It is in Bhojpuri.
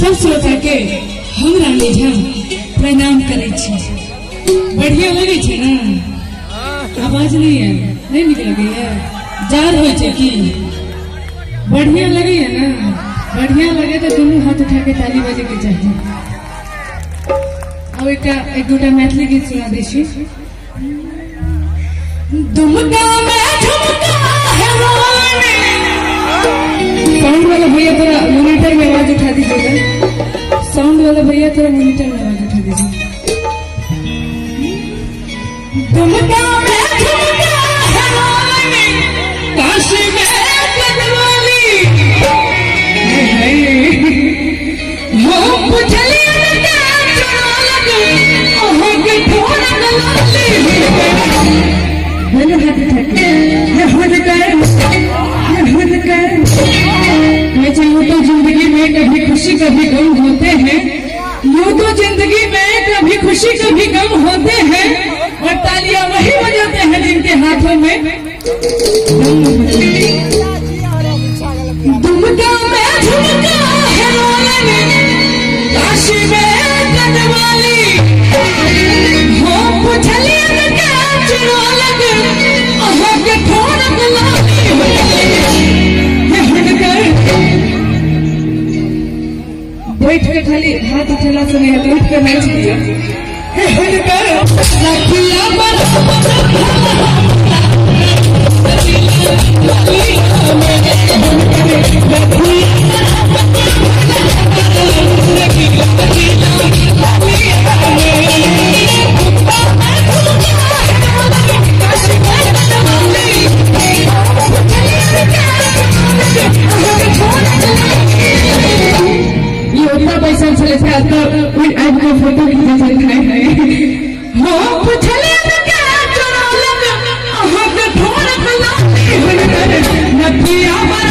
सब श्रोता के हम रानी झा प्रणाम करे छी। बढ़िया लगे छे ना? आवाज नहीं है, नहीं निक लगे है? जार हो छे की? बढ़िया लगे है ना? बढ़िया लगे तो दोनों हाथ उठा के ताली बजे के चाहिए। अब एक दूटा मैथिली गीत सुना देशी। दुमका में झुमका है रोने। साउंड वाला भैया थोड़ा मॉनिटर में आवाज उठा दीजिएगा। साउंड वाला भैया थोड़ा मॉनिटर में आवाज उठा दीजिए। दुमका में झुमका है रोने, काशी में कदवाली। हो पुछलिया क्या चुरा लगे, ओहो के थोड़ा गलाली। मैंने हाथ उठा के ये खुद कर, मैं चाहूँ तो जिंदगी में कभी खुशी कभी गम होते हैं। यूँ तो जिंदगी में कभी खुशी कभी गम होते हैं, और तालियां वही बजाते हैं जिनके हाथों में दुमका में झुमका है रोने, काशी में कदवाली। हो पुछलिया क्या चुरा लगे, ओहो के थोड़ा गलाली। बैठ के खाली हाथ उठेला से नहीं है, उठ के नाच दिया। पैसा चले थे तो आज को फोटो खींचा चलता है। हो पुछले तो क्या चुरा लगे, ओहो के थोड़ा गलाली। नदिया पर